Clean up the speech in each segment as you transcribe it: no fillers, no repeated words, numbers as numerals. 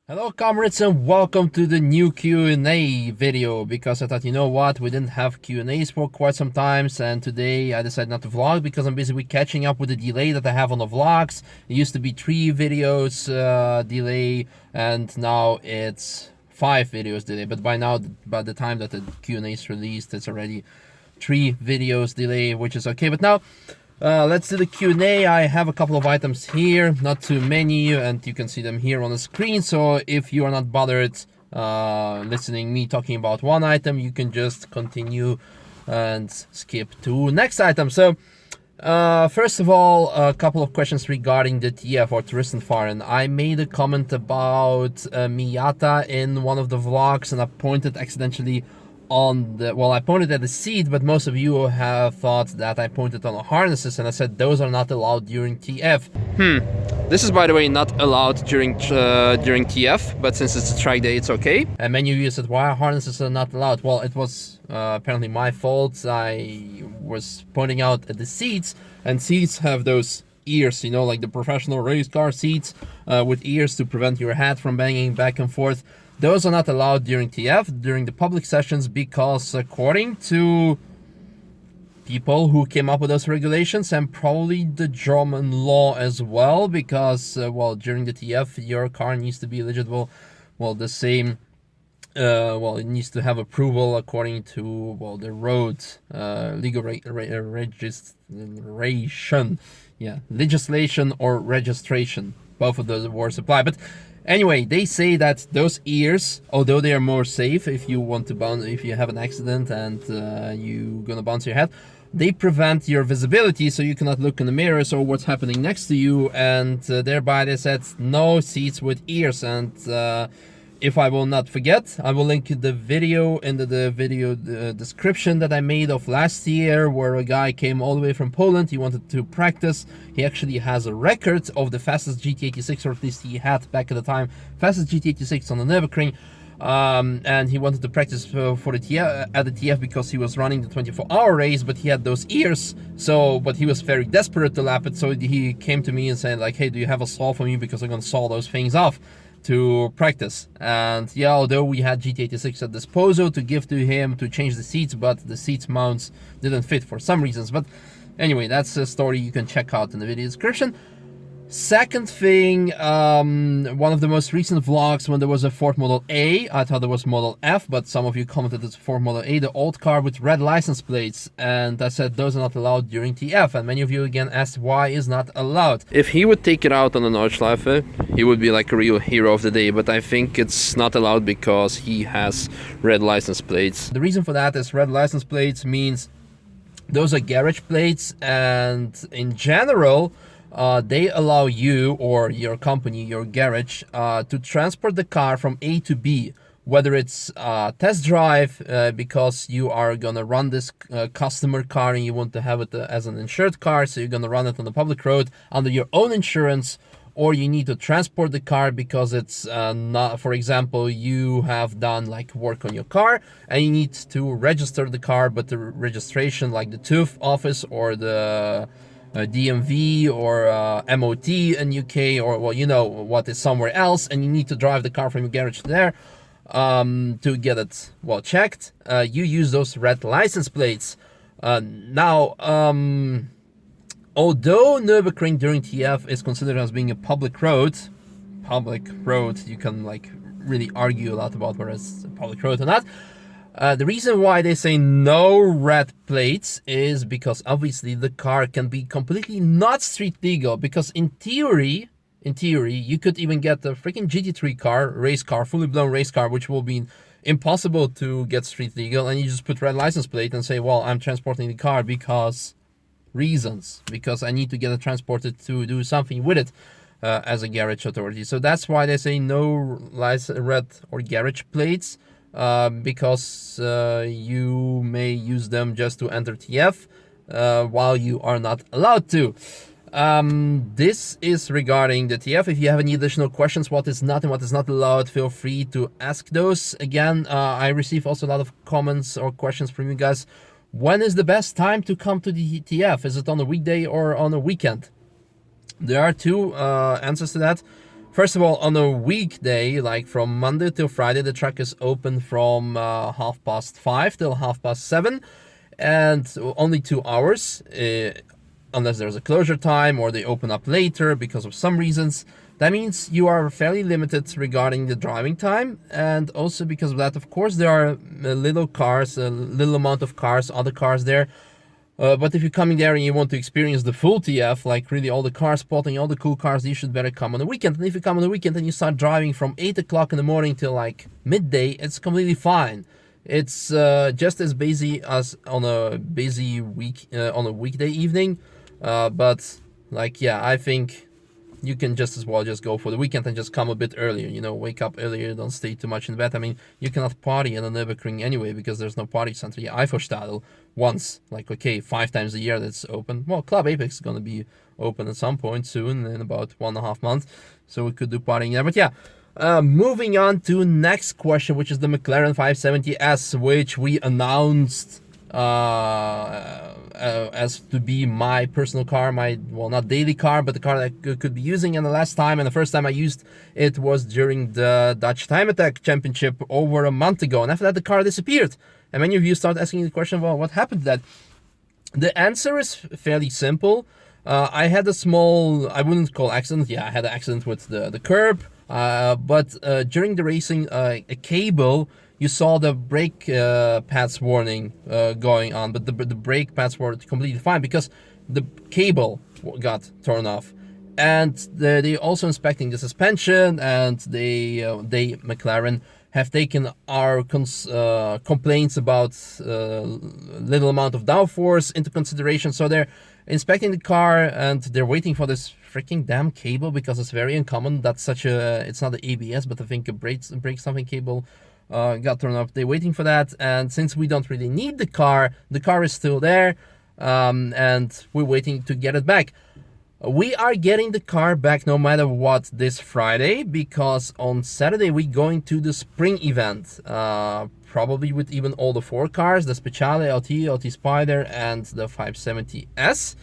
Hello comrades and welcome to the new Q&A video, because I thought, you know what, we didn't have Q&As for quite some times, and today I decided not to vlog because I'm busy catching up with the delay that I have on the vlogs. It used to be 3 videos delay, and now it's 5 videos delay, but by the time that the Q&A is released, it's already 3 videos delay, which is okay. But now let's do the Q&A. I have a couple of items here, not too many, and you can see them here on the screen. So if you are not bothered listening me talking about one item, you can just continue and skip to next item. So first of all, a couple of questions regarding the TF or Touristenfahrten. I made a comment about Miata in one of the vlogs, and I pointed accidentally on the, well, I pointed at the seat, but most of you have thought that I pointed on the harnesses, and I said those are not allowed during TF. This is, by the way, not allowed during TF, but since it's a track day, it's okay. And many of you said, why harnesses are not allowed? Well, it was apparently my fault. I was pointing out at the seats, and seats have those ears, you know, like the professional race car seats with ears to prevent your head from banging back and forth. Those are not allowed during TF, during the public sessions, because according to people who came up with those regulations, and probably the German law as well, because, well, during the TF, your car needs to be eligible, well, the same, well, it needs to have approval according to, well, the road legislation or registration. Both of those words apply. But anyway, they say that those ears, although they are more safe if you want to bounce, if you have an accident and you're gonna bounce your head, they prevent your visibility, so you cannot look in the mirrors or what's happening next to you, and thereby they said no seats with ears. And if I will not forget, I will link the video in the video description that I made of last year, where a guy came all the way from Poland. He wanted to practice. He actually has a record of the fastest GT86, or at least he had back at the time, fastest GT86 on the Nürburgring. And he wanted to practice for the TF, at the TF, because he was running the 24-hour race, but he had those ears. So, but he was very desperate to lap it, so he came to me and said, like, hey, do you have a saw for me, because I'm gonna saw those things off to practice. And yeah, although we had GT86 at disposal to give to him to change the seats, but the seats mounts didn't fit for some reasons. But anyway, that's a story you can check out in the video description. Second thing, one of the most recent vlogs, when there was a Ford Model A, I thought there was Model F, but some of you commented it's Ford Model A, the old car with red license plates, and I said those are not allowed during TF, and many of you again asked why is not allowed. If he would take it out on the Nordschleife, he would be like a real hero of the day, but I think it's not allowed because he has red license plates. The reason for that is red license plates means those are garage plates, and in general, they allow you or your company, your garage, to transport the car from A to B, whether it's test drive because you are gonna run this customer car and you want to have it as an insured car, so you're gonna run it on the public road under your own insurance, or you need to transport the car because it's not, for example, you have done like work on your car and you need to register the car, but the registration, like the TÜV office or the DMV or MOT in UK, or, well, you know what is somewhere else, and you need to drive the car from your garage there to get it, well, checked. You use those red license plates. Now, although Nürburgring during TF is considered as being a public road, you can like really argue a lot about whether it's a public road or not. The reason why they say no red plates is because obviously the car can be completely not street legal, because in theory, you could even get a freaking GT3 car, race car, fully blown race car, which will be impossible to get street legal, and you just put red license plate and say, well, I'm transporting the car because reasons, because I need to get it transported to do something with it as a garage authority. So that's why they say no red or garage plates. Because you may use them just to enter TF while you are not allowed to. This is regarding the TF. If you have any additional questions, what is not and what is not allowed, feel free to ask those. Again, I receive also a lot of comments or questions from you guys. When is the best time to come to the TF? Is it on a weekday or on a weekend? There are two answers to that. First of all, on a weekday, like from Monday till Friday, the track is open from 5:30 till 7:30, and only 2 hours, unless there's a closure time or they open up later because of some reasons. That means you are fairly limited regarding the driving time, and also because of that, of course, there are little cars, a little amount of cars, other cars there. But if you're coming there and you want to experience the full TF, like really all the car spotting, all the cool cars, you should better come on the weekend. And if you come on the weekend and you start driving from 8 o'clock in the morning till like midday, it's completely fine. It's just as busy as on a busy week, on a weekday evening. But like, yeah, I think you can just as well just go for the weekend and just come a bit earlier, you know, wake up earlier, don't stay too much in bed. I mean, you cannot party in the Nürburgring anyway because there's no party center. Yeah, Eifelstadel once, like, okay, 5 times a year that's open. Well, Club Apex is going to be open at some point soon, in about 1.5 months, so we could do partying there. But yeah, moving on to next question, which is the McLaren 570S, which we announced as to be my personal car, my, well, not daily car, but the car that I could be using. And the last time and the first time I used it was during the Dutch Time Attack Championship over a month ago, and after that the car disappeared. And many of you start asking the question, well, what happened to that? The answer is fairly simple. I had a small, I wouldn't call accident, yeah, I had an accident with the curb, but during the racing, a cable, you saw the brake pads warning going on, but the brake pads were completely fine because the cable got torn off. And they also inspecting the suspension, and they McLaren have taken our complaints about little amount of downforce into consideration. So they're inspecting the car and they're waiting for this freaking damn cable because it's very uncommon that such a, it's not the ABS, but I think a brake something cable got torn up. They're waiting for that, and since we don't really need the car is still there, and we're waiting to get it back. We are getting the car back no matter what this Friday, because on Saturday we're going to the spring event, probably with even all the 4 cars, the Speciale, LT Spider, and the 570S.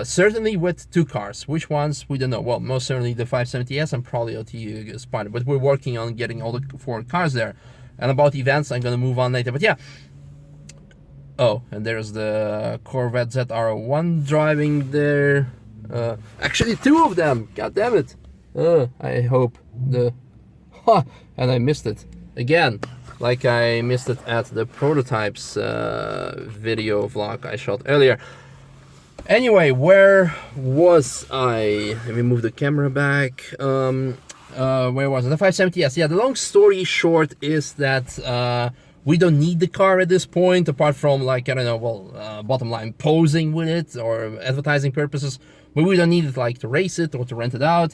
Certainly with 2 cars. Which ones, we don't know. Well, most certainly the 570S and probably LT Spider, but we're working on getting all the 4 cars there. And about events, I'm gonna move on later, but yeah. Oh, and there's the Corvette ZR1 driving there. Actually 2 of them, god damn it. I hope and I missed it again, like I missed it at the prototypes video vlog I shot earlier. Anyway, where was I? Let me move the camera back. Where was it? The 570S. Yeah, the long story short is that we don't need the car at this point, apart from, like, I don't know, well, bottom line, posing with it or advertising purposes. But we don't need it, like, to race it or to rent it out.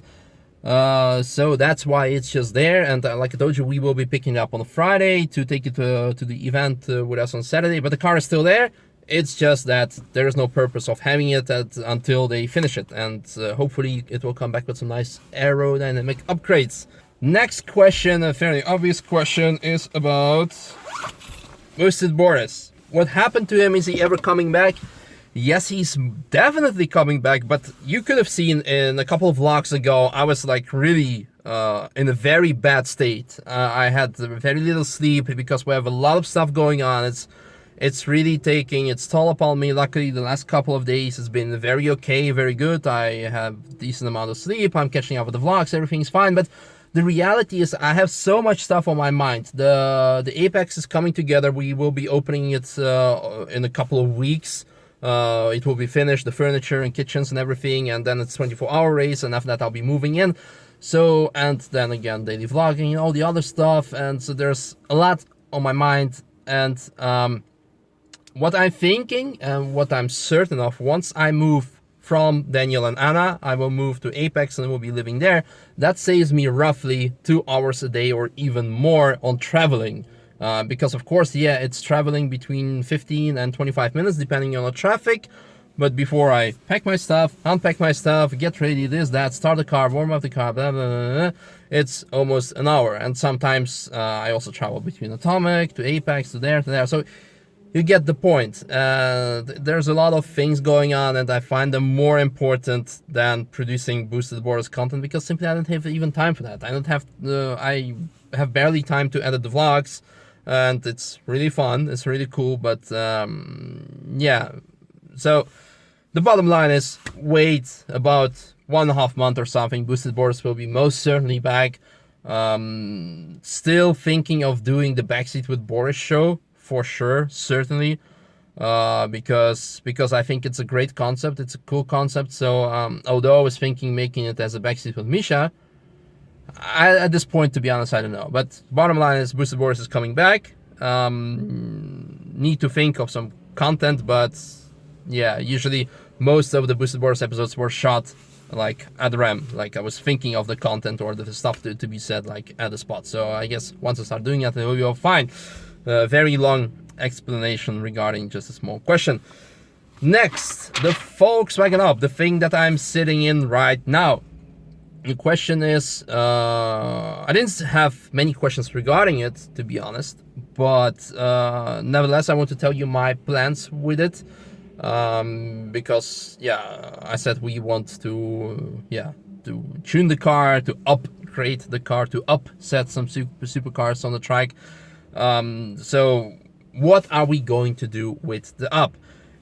So that's why it's just there. And like I told you, we will be picking it up on a Friday to take it to the event with us on Saturday. But the car is still there. It's just that there is no purpose of having it until they finish it, and hopefully it will come back with some nice aerodynamic upgrades. Next question, a fairly obvious question, is about Boris. What happened to him? Is he ever coming back? Yes, he's definitely coming back, but you could have seen in a couple of vlogs ago, I was like really in a very bad state. I had very little sleep because we have a lot of stuff going on. It's really taking its toll upon me. Luckily, the last couple of days has been very okay, very good. I have decent amount of sleep. I'm catching up with the vlogs. Everything's fine. But the reality is I have so much stuff on my mind. The Apex is coming together. We will be opening it in a couple of weeks. It will be finished, the furniture and kitchens and everything. And then it's 24-hour race. And after that, I'll be moving in. So, and then again, daily vlogging and all the other stuff. And so there's a lot on my mind. And what I'm thinking and what I'm certain of, once I move from Daniel and Anna, I will move to Apex and we'll be living there. That saves me roughly 2 hours a day or even more on traveling. Because of course, yeah, it's traveling between 15 and 25 minutes depending on the traffic. But before I pack my stuff, unpack my stuff, get ready, this, that, start the car, warm up the car, blah, blah, blah, blah, it's almost an hour. And sometimes I also travel between Atomic to Apex to there to there. So you get the point. There's a lot of things going on, and I find them more important than producing boosted Boris content, because simply I don't have even time for that. I have barely time to edit the vlogs, and it's really fun, it's really cool, but yeah. So the bottom line is, wait about 1.5 months or something. Boosted Boris will be most certainly back. Still thinking of doing the Backseat with Boris show for sure, certainly, because I think it's a great concept, it's a cool concept. So although I was thinking making it as a Backseat with Misha, at this point, to be honest, I don't know. But bottom line is, Boosted Boris is coming back. Need to think of some content, but yeah, usually most of the Boosted Boris episodes were shot like at rem, like I was thinking of the content or the stuff to be said like at the spot. So I guess once I start doing that, it will be all fine. Very long explanation regarding just a small question. Next, the Volkswagen Up, the thing that I'm sitting in right now. The question is, I didn't have many questions regarding it, to be honest, but nevertheless, I want to tell you my plans with it, because yeah, I said we want to tune the car, to upgrade the car, to upset some supercars on the track. So what are we going to do with the Up?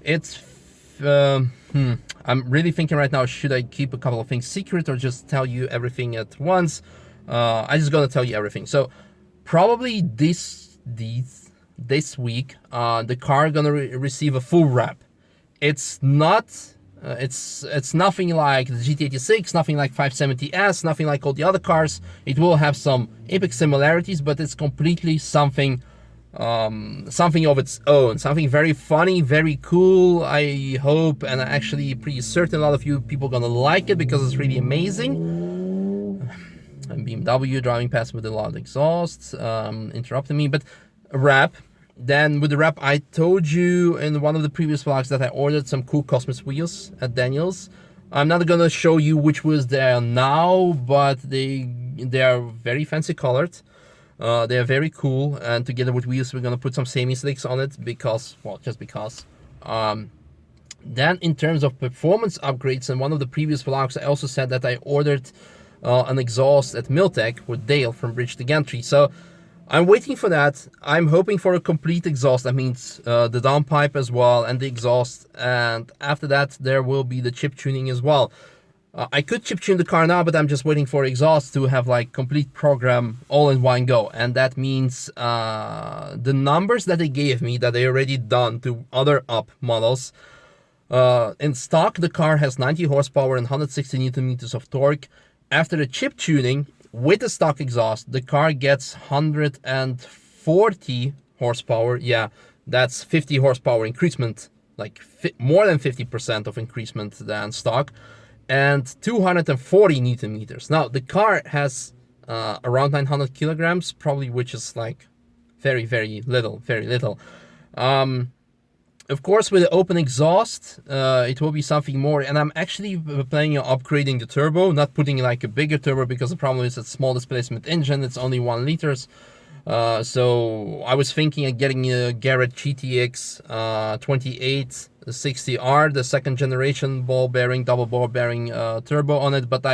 It's I'm really thinking right now, should I keep a couple of things secret or just tell you everything at once? I'm just gonna tell you everything. So probably this week, the car gonna receive a full wrap. It's not, it's nothing like the GT86, nothing like 570S, nothing like all the other cars. It will have some epic similarities, but it's completely something of its own, something very funny, very cool. I hope, and I'm actually pretty certain a lot of you people gonna like it, because it's really amazing. And BMW driving past with a lot of exhaust, interrupting me, but a wrap. Then with the wrap, I told you in one of the previous vlogs that I ordered some cool Cosmos wheels at Daniel's. I'm not gonna show you which wheels they are now, but they are very fancy colored. They are very cool, and together with wheels, we're gonna put some semi-slicks on it because, well, just because. Then in terms of performance upgrades, in one of the previous vlogs, I also said that I ordered an exhaust at Miltech with Dale from Bridge to Gantry. So I'm waiting for that. I'm hoping for a complete exhaust. That means the downpipe as well and the exhaust. And after that, there will be the chip tuning as well. I could chip tune the car now, but I'm just waiting for exhaust to have like complete program all in one go. And that means the numbers that they gave me, that they already done to other Up models. In stock, the car has 90 horsepower and 160 Newton meters of torque. After the chip tuning, with the stock exhaust, the car gets 140 horsepower. Yeah, that's 50 horsepower increasement, like more than 50% of increasement than stock, and 240 Newton meters. Now, the car has around 900 kilograms, probably, which is like very, very little, very little. Of course, with the open exhaust, it will be something more. And I'm actually planning on upgrading the turbo, not putting like a bigger turbo, because the problem is it's small displacement engine. It's only 1 liters. So I was thinking of getting a Garrett GTX 2860R, the second generation ball bearing, double ball bearing turbo on it. But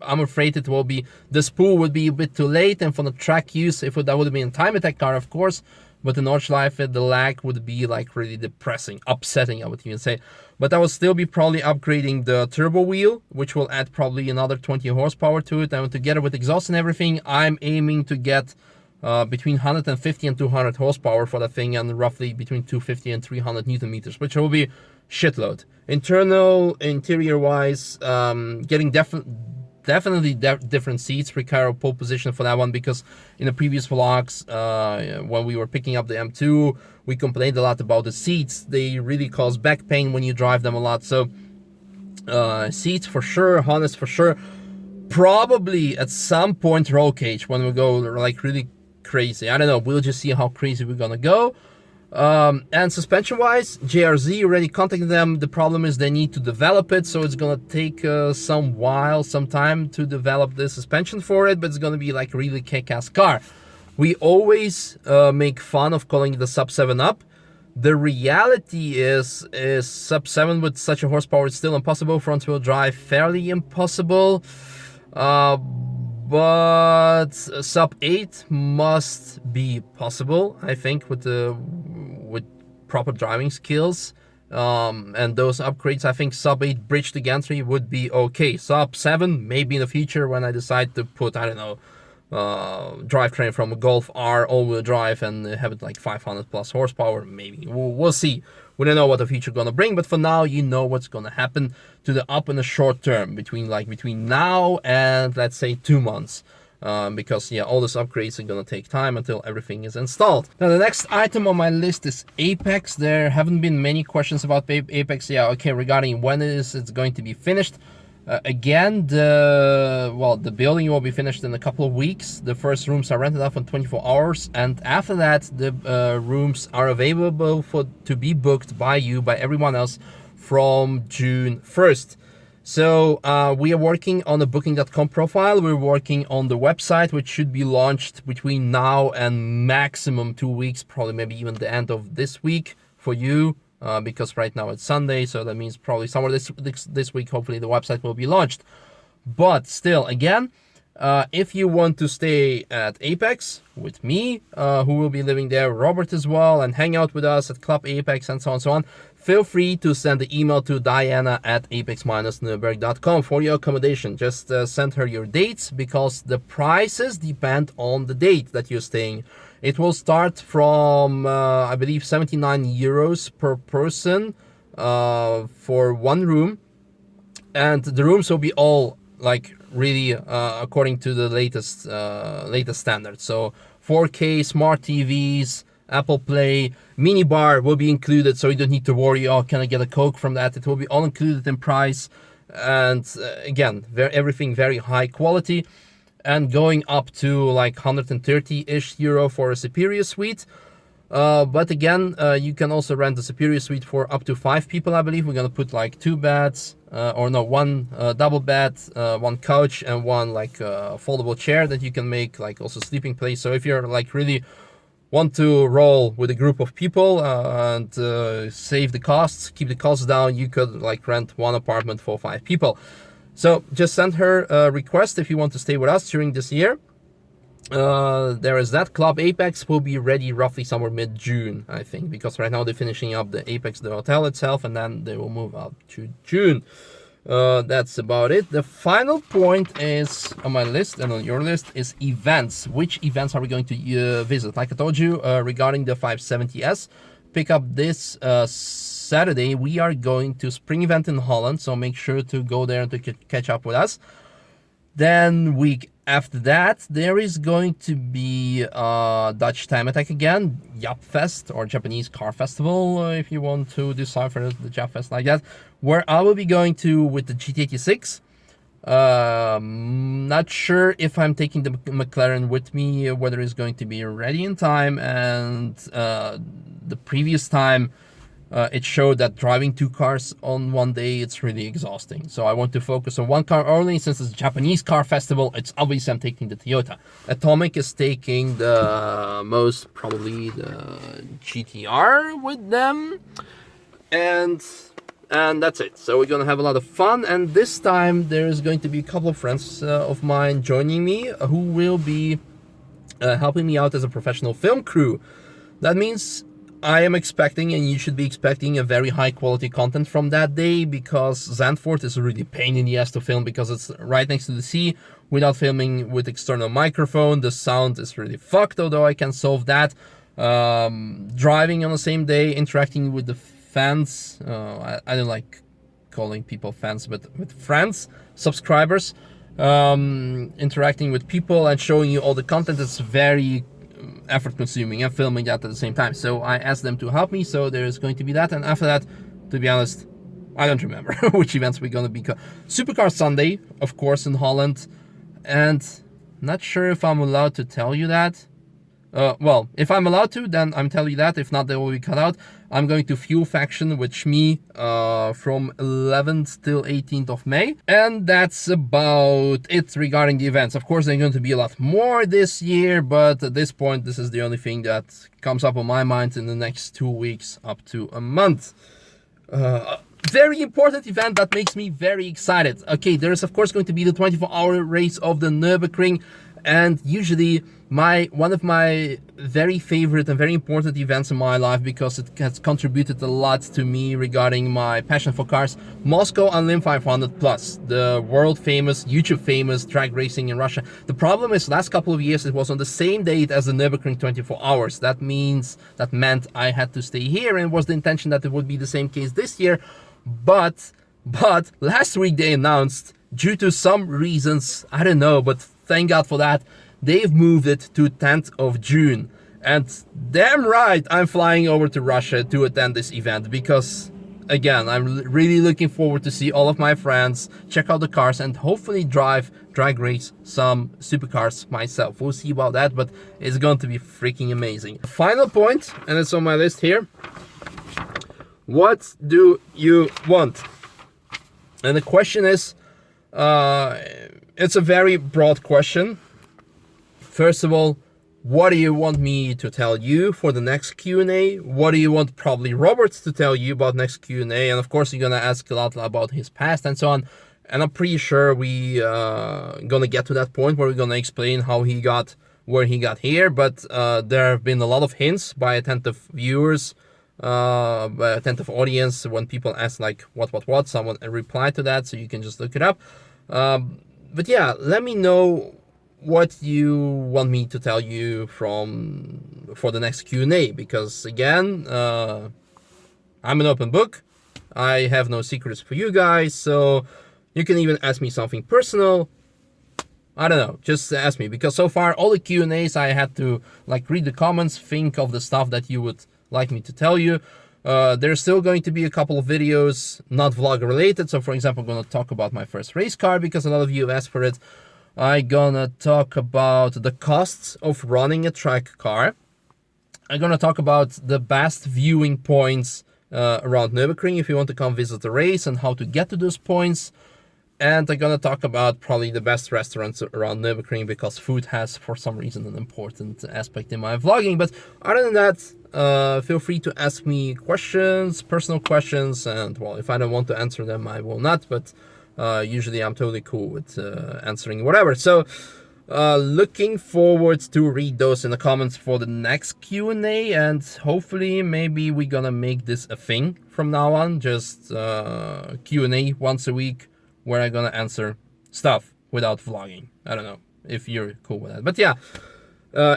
I'm afraid it will be, the spool would be a bit too late. And for the track use, that would have been a time attack car, of course. But in Nordschleife, the lag would be like really depressing, upsetting, I would even say. But I will still be probably upgrading the turbo wheel, which will add probably another 20 horsepower to it. And together with exhaust and everything, I'm aiming to get between 150 and 200 horsepower for that thing, and roughly between 250 and 300 Newton meters, which will be shitload. Interior-wise, getting definitely different seats. Recaro pole position for that one, because in the previous vlogs, when we were picking up the M2, we complained a lot about the seats. They really cause back pain when you drive them a lot. So seats for sure, harness for sure. Probably at some point roll cage when we go like really crazy. I don't know, we'll just see how crazy we're gonna go. And suspension wise, JRZ already contacted them. The problem is they need to develop it, so it's gonna take some time to develop the suspension for it, but it's gonna be like a really kick-ass car. We always make fun of calling it the Sub 7 Up, The reality is sub 7 with such a horsepower is still impossible. Front wheel drive fairly impossible. But sub 8 must be possible, I think, with proper driving skills. And those upgrades, I think sub 8 bridge to gantry would be okay. Sub 7 maybe in the future when I decide to put, I don't know, drivetrain from a Golf R all-wheel drive and have it like 500 plus horsepower. Maybe we'll see. We don't know what the future gonna bring, but for now, you know what's gonna happen to the up in the short term between now and let's say 2 months. Because yeah, all these upgrades are gonna take time until everything is installed. Now the next item on my list is Apex. There haven't been many questions about Apex. Yeah, okay, regarding when it's going to be finished. Again, the building will be finished in a couple of weeks. The first rooms are rented out for 24 hours, and after that, the rooms are available to be booked by everyone else from June 1st. So we are working on the booking.com profile. We're working on the website, which should be launched between now and maximum 2 weeks, probably maybe even the end of this week for you. Because right now it's Sunday, so that means probably somewhere this week, hopefully the website will be launched. But still, again, if you want to stay at Apex with me, who will be living there, Robert as well, and hang out with us at Club Apex and so on and so on, feel free to send the email to Diana at apex-nürburg.com for your accommodation. Just send her your dates, because the prices depend on the date that you're staying. It will start from, I believe, 79 euros per person for one room. And the rooms will be all, like, really according to the latest standards. So 4K, smart TVs, Apple Play, mini bar will be included, so you don't need to worry, oh, can I get a Coke from that? It will be all included in price. And again, everything very high quality. And going up to like 130-ish euro for a superior suite. But again, you can also rent a superior suite for up to 5 people, I believe. We're gonna put like 2 beds, one double bed, 1 couch, and 1 like foldable chair that you can make like also sleeping place. So if you're like really want to roll with a group of people and save the costs, keep the costs down, you could like rent 1 apartment for 5 people. So just send her a request if you want to stay with us during this year. There is that. Club Apex will be ready roughly somewhere mid-June, I think, because right now they're finishing up the Apex, the hotel itself, and then they will move up to June. That's about it. The final point is on my list and on your list is events. Which events are we going to visit? Like I told you, regarding the 570S, pick up this Saturday. We are going to spring event in Holland, so make sure to go there and to catch up with us. Then week after that, there is going to be Dutch Time Attack again, Japfest, or Japanese Car Festival, if you want to decipher the Japfest like that, where I will be going to with the GT86. Not sure if I'm taking the McLaren with me, whether it's going to be ready in time, and the previous time it showed that driving 2 cars on one day, it's really exhausting. So I want to focus on 1 car only. Since it's a Japanese car festival, it's obvious I'm taking the Toyota. Atomic is taking probably the GTR with them. And that's it. So we're gonna have a lot of fun. And this time there's going to be a couple of friends of mine joining me who will be helping me out as a professional film crew. That means I am expecting, and you should be expecting, a very high quality content from that day, because Zandvoort is a really pain in the ass to film because it's right next to the sea. Without filming with external microphone, the sound is really fucked, although I can solve that. Driving on the same day, interacting with the fans, I don't like calling people fans, but with friends, subscribers, interacting with people and showing you all the content is very effort consuming, and filming that at the same time. So I asked them to help me, so there's going to be that. And after that, to be honest, I don't remember which events we're going to be. Supercar Sunday, of course, in Holland, and not sure if I'm allowed to tell you that. well, if I'm allowed to, then I'm telling you that. If not, they will be cut out. I'm going to Fuel Faction with Shmi from 11th till 18th of May. And that's about it regarding the events. Of course, there's going to be a lot more this year, but at this point, this is the only thing that comes up on my mind in the next 2 weeks up to a month. Very important event that makes me very excited. Okay, there is of course going to be the 24-hour race of the Nürburgring, and usually one of my very favorite and very important events in my life, because it has contributed a lot to me regarding my passion for cars. Moscow Unlim 500 Plus, the world famous, YouTube famous drag racing in Russia. The problem is, last couple of years it was on the same date as the Nürburgring 24 hours. That meant I had to stay here, and it was the intention that it would be the same case this year. But last week they announced, due to some reasons, I don't know, but thank God for that, they've moved it to 10th of June. And damn right, I'm flying over to Russia to attend this event, because, again, I'm really looking forward to see all of my friends, check out the cars, and hopefully drag race some supercars myself. We'll see about that, but it's going to be freaking amazing. Final point, and it's on my list here. What do you want? And the question is, it's a very broad question. First of all, what do you want me to tell you for the next Q&A? What do you want probably Robert to tell you about next Q&A? And of course, you're gonna ask a lot about his past and so on. And I'm pretty sure we gonna get to that point where we're gonna explain how he got where he got here. But there have been a lot of hints by attentive viewers, attentive audience, when people ask like what, someone replied to that, so you can just look it up. But yeah, let me know what you want me to tell you for the next Q&A, because again, I'm an open book. I have no secrets for you guys, so you can even ask me something personal. I don't know, just ask me, because so far all the Q&As I had to like read the comments, think of the stuff that you would like me to tell you. There's still going to be a couple of videos not vlog related. So for example, I'm gonna talk about my first race car, because a lot of you have asked for it. I'm gonna talk about the costs of running a track car. I'm gonna talk about the best viewing points around Nürburgring if you want to come visit the race, and how to get to those points. And I'm gonna talk about probably the best restaurants around Nürburgring, because food has for some reason an important aspect in my vlogging. But other than that, feel free to ask me questions, personal questions, and well, if I don't want to answer them, I will not. But usually I'm totally cool with answering whatever. So looking forward to read those in the comments for the next Q&A, and hopefully maybe we're gonna make this a thing from now on, just Q&A once a week, where I'm gonna answer stuff without vlogging. I don't know if you're cool with that. But yeah,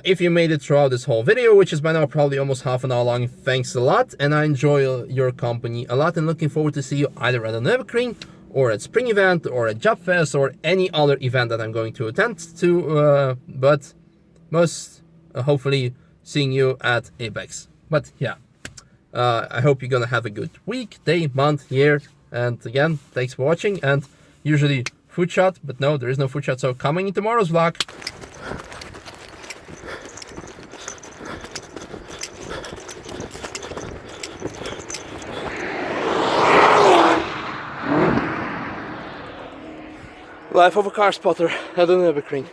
if you made it throughout this whole video, which is by now probably almost half an hour long, thanks a lot. And I enjoy your company a lot, and looking forward to see you either at the Nürburgring, or at Spring Event, or at Job Fest, or any other event that I'm going to attend to. But most hopefully seeing you at Apex. But yeah, I hope you're gonna have a good week, day, month, year. And again, thanks for watching. And usually food shot, but no, there is no food shot, so coming in tomorrow's vlog. Life of a car spotter at the Nürburgring.